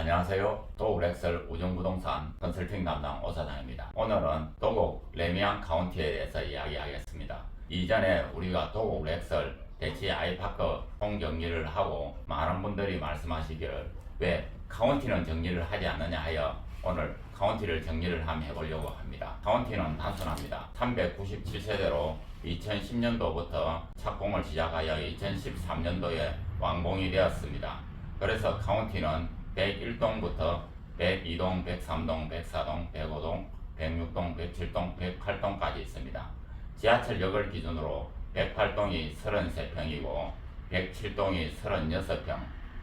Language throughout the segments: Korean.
안녕하세요. 도곡렉설 우정부동산 컨설팅 담당 오사장입니다. 오늘은 도곡 레미안 카운티에 대해서 이야기하겠습니다. 이전에 우리가 도곡렉설 대치 아이파크 총정리를 하고 많은 분들이 말씀하시기를 왜 카운티는 정리를 하지 않느냐 하여 오늘 카운티를 정리를 한번 해보려고 합니다. 카운티는 단순합니다. 397세대로 2010년도부터 착공을 시작하여 2013년도에 완공이 되었습니다. 그래서 카운티는 101동부터 102동, 103동, 104동, 105동, 106동, 107동, 108동까지 있습니다. 지하철역을 기준으로 108동이 33평이고 107동이 36평,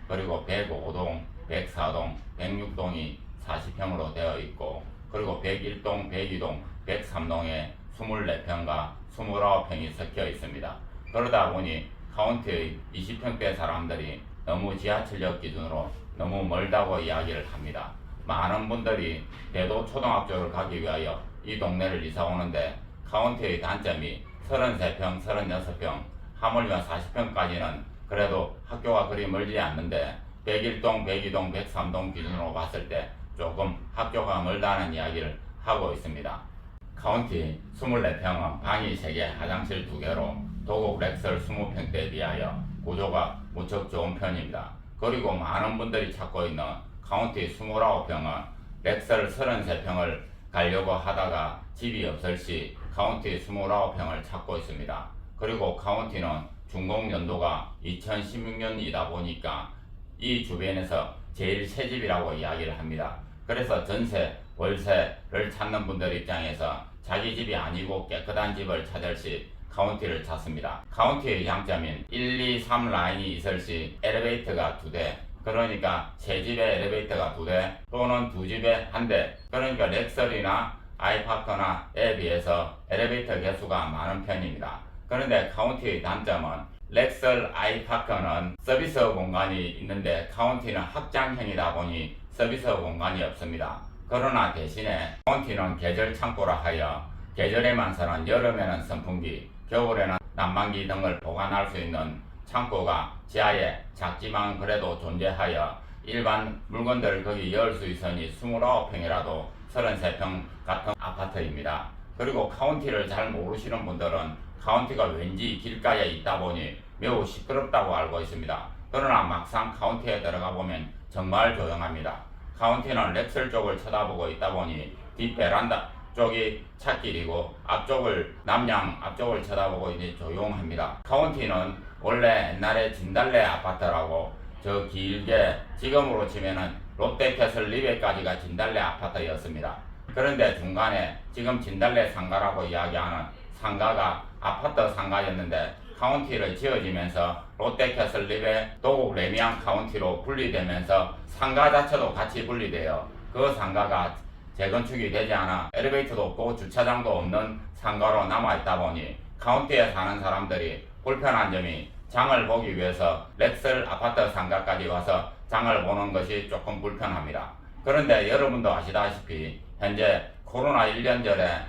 그리고 105동, 104동, 106동이 40평으로 되어 있고, 그리고 101동, 102동, 103동에 24평과 29평이 섞여 있습니다. 그러다 보니 카운티의 20평대 사람들이 너무 지하철역 기준으로 너무 멀다고 이야기를 합니다. 많은 분들이 대도 초등학교를 가기 위하여 이 동네를 이사 오는데 카운티의 단점이 33평, 36평, 하물며 40평까지는 그래도 학교가 그리 멀지 않는데 101동, 102동, 103동 기준으로 봤을 때 조금 학교가 멀다는 이야기를 하고 있습니다. 카운티 24평은 방이 3개, 화장실 2개로 도곡 렉설 20평대에 비하여 구조가 무척 좋은 편입니다. 그리고 많은 분들이 찾고 있는 카운티 29평은 렉설 33평을 가려고 하다가 집이 없을 시 카운티 29평을 찾고 있습니다. 그리고 카운티는 준공 연도가 2016년이다 보니까 이 주변에서 제일 새 집이라고 이야기를 합니다. 그래서 전세, 월세를 찾는 분들 입장에서 자기 집이 아니고 깨끗한 집을 찾을 시 카운티를 찾습니다. 카운티의 장점인 1, 2, 3 라인이 있을 시 엘리베이터가 2대, 그러니까 세 집에 엘리베이터가 2대 또는 2집에 1대, 그러니까 렉설이나 아이파크나에 비해서 엘리베이터 개수가 많은 편입니다. 그런데 카운티의 단점은 렉설 아이파크는 서비스 공간이 있는데 카운티는 확장형이다 보니 서비스 공간이 없습니다. 그러나 대신에 카운티는 계절 창고라 하여 계절에만 쓰는 여름에는 선풍기, 겨울에는 난방기 등을 보관할 수 있는 창고가 지하에 작지만 그래도 존재하여 일반 물건들을 거기 넣을 수 있으니 29평이라도 33평 같은 아파트입니다. 그리고 카운티를 잘 모르시는 분들은 카운티가 왠지 길가에 있다 보니 매우 시끄럽다고 알고 있습니다. 그러나 막상 카운티에 들어가 보면 정말 조용합니다. 카운티는 렉설 쪽을 쳐다보고 있다 보니 뒷 베란다 쪽이 찻길이고 앞쪽을 남양 앞쪽을 쳐다보고 이제 조용합니다. 카운티는 원래 옛날에 진달래 아파트라고 저 길게 지금으로 치면은 롯데캐슬 리베까지가 진달래 아파트였습니다. 그런데 중간에 지금 진달래 상가라고 이야기하는 상가가 아파트 상가였는데 카운티를 지어지면서 롯데캐슬 리베 도곡 레미안 카운티로 분리되면서 상가 자체도 같이 분리되어 그 상가가 재건축이 되지 않아 엘리베이터도 없고 주차장도 없는 상가로 남아있다 보니 카운티에 사는 사람들이 불편한 점이 장을 보기 위해서 렉설 아파트 상가까지 와서 장을 보는 것이 조금 불편합니다. 그런데 여러분도 아시다시피 현재 코로나 1년 전에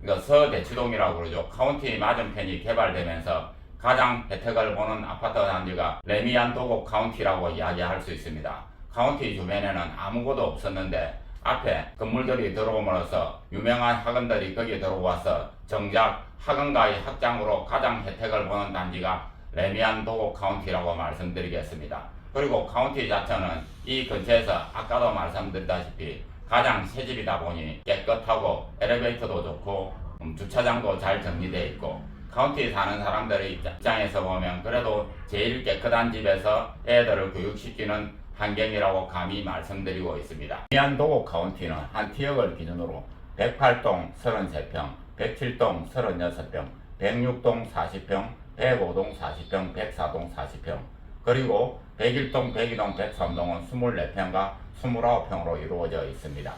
서대치동이라고 그러죠. 카운티 맞은편이 개발되면서 가장 혜택을 보는 아파트 단지가 레미안 도곡 카운티라고 이야기할 수 있습니다. 카운티 주변에는 아무것도 없었는데 앞에 건물들이 들어옴으로써 유명한 학원들이 거기에 들어와서 정작 학원가의 확장으로 가장 혜택을 보는 단지가 레미안 도곡 카운티라고 말씀드리겠습니다. 그리고 카운티 자체는 이 근처에서 아까도 말씀드렸다시피 가장 새 집이다 보니 깨끗하고 엘리베이터도 좋고 주차장도 잘 정리되어 있고 카운티 사는 사람들의 입장에서 보면 그래도 제일 깨끗한 집에서 애들을 교육시키는 환경이라고 감히 말씀드리고 있습니다. 레미안 도곡 카운티는 한 지역을 기준으로 108동 33평, 107동 36평, 106동 40평, 105동 40평, 104동 40평, 그리고 101동, 102동, 103동은 24평과 29평으로 이루어져 있습니다.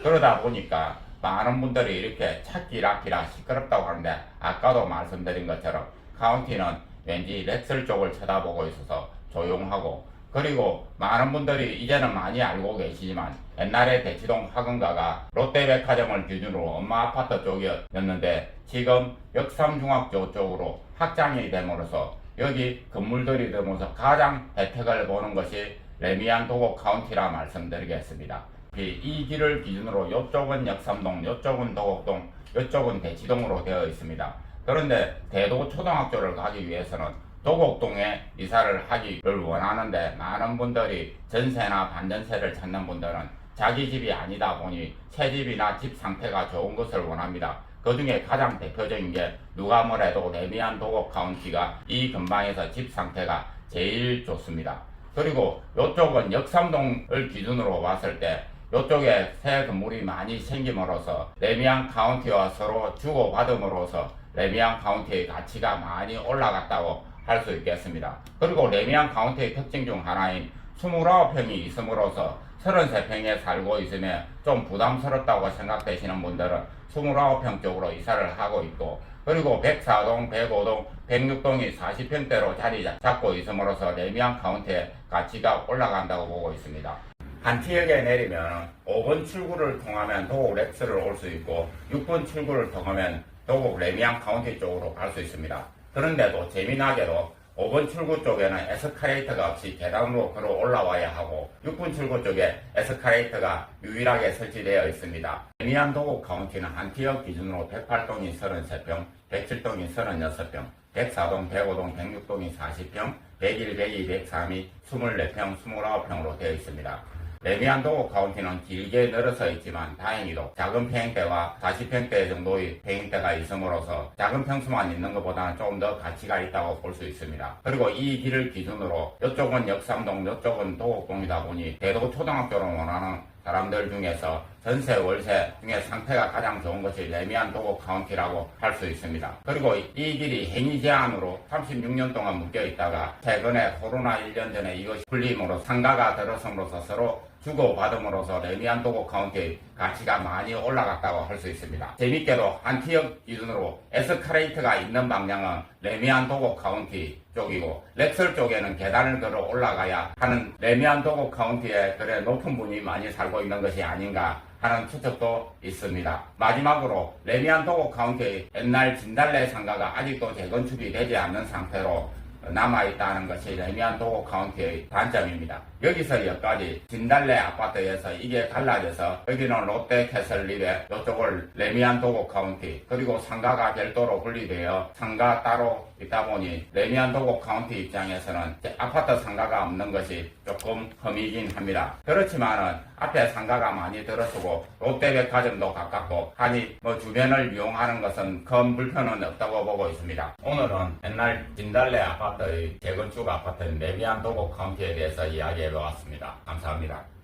그러다 보니까 많은 분들이 이렇게 찾기 락기라 시끄럽다고 하는데 아까도 말씀드린 것처럼 카운티는 왠지 렉설 쪽을 쳐다보고 있어서 조용하고, 그리고 많은 분들이 이제는 많이 알고 계시지만 옛날에 대치동 학원가가 롯데백화점을 기준으로 엄마 아파트 쪽이었는데 지금 역삼중학교 쪽으로 확장이 됨으로써 여기 건물들이 되면서 가장 혜택을 보는 것이 레미안 도곡 카운티라 말씀드리겠습니다. 이 길을 기준으로 이쪽은 역삼동, 이쪽은 도곡동, 이쪽은 대치동으로 되어 있습니다. 그런데 대도 초등학교를 가기 위해서는 도곡동에 이사를 하기를 원하는데 많은 분들이 전세나 반전세를 찾는 분들은 자기 집이 아니다 보니 새 집이나 집 상태가 좋은 것을 원합니다. 그 중에 가장 대표적인 게 누가 뭐래도 레미안 도곡 카운티가 이 근방에서 집 상태가 제일 좋습니다. 그리고 이쪽은 역삼동을 기준으로 봤을 때 이쪽에 새 건물이 많이 생김으로써 레미안 카운티와 서로 주고받음으로써 레미안 카운티의 가치가 많이 올라갔다고 할 수 있겠습니다. 그리고 레미안 카운티의 특징 중 하나인 29평이 있음으로써 33평에 살고 있으면 좀 부담스럽다고 생각되시는 분들은 29평 쪽으로 이사를 하고 있고, 그리고 104동, 105동, 106동이 40평대로 자리 잡고 있음으로써 레미안 카운티의 가치가 올라간다고 보고 있습니다. 한티역에 내리면 5번 출구를 통하면 도곡 렉스를 올 수 있고 6번 출구를 통하면 도곡 레미안 카운티 쪽으로 갈 수 있습니다. 그런데도 재미나게도 5번 출구 쪽에는 에스컬레이터가 없이 계단으로 걸어 올라와야 하고 6번 출구 쪽에 에스컬레이터가 유일하게 설치되어 있습니다. 레미안 도곡 카운티는 한티역 기준으로 108동이 33평, 107동이 36평, 104동, 105동, 106동이 40평, 101, 102, 103이 24평, 29평으로 되어 있습니다. 레미안 도곡 카운티는 길게 늘어서 있지만 다행히도 작은 평형대와 40평대 정도의 평형대가 있음으로써 작은 평수만 있는 것보다는 조금 더 가치가 있다고 볼 수 있습니다. 그리고 이 길을 기준으로 이쪽은 역삼동, 이쪽은 도곡동이다 보니 대도 초등학교를 원하는 사람들 중에서 전세, 월세 중에 상태가 가장 좋은 것이 레미안 도곡 카운티라고 할 수 있습니다. 그리고 이 길이 행위 제한으로 36년 동안 묶여 있다가 최근에 코로나 1년 전에 이것이 풀림으로 상가가 들어섬으로써 서로 주고받음으로써 레미안 도곡 카운티의 가치가 많이 올라갔다고 할 수 있습니다. 재밌게도 한티역 기준으로 에스컬레이터가 있는 방향은 레미안 도곡 카운티 쪽이고 렉설 쪽에는 계단을 걸어 올라가야 하는 레미안 도곡 카운티에 그래 높은 분이 많이 살고 있는 것이 아닌가 하는 추측도 있습니다. 마지막으로 레미안 도곡 카운티의 옛날 진달래 상가가 아직도 재건축이 되지 않는 상태로 남아있다는 것이 레미안 도곡 카운티의 단점입니다. 여기서 여기까지 진달래 아파트에서 이게 갈라져서 여기는 롯데캐슬립에 이쪽을 레미안 도곡 카운티, 그리고 상가가 별도로 분리되어 상가 따로 있다 보니 레미안 도곡 카운티 입장에서는 아파트 상가가 없는 것이 조금 흠이긴 합니다. 그렇지만은 앞에 상가가 많이 들어서고 롯데백화점도 가깝고 하니 주변을 이용하는 것은 큰 불편은 없다고 보고 있습니다. 오늘은 옛날 진달래 아파트의 재건축 아파트인 레미안 도곡 카운티에 대해서 이야기해 보았습니다. 감사합니다.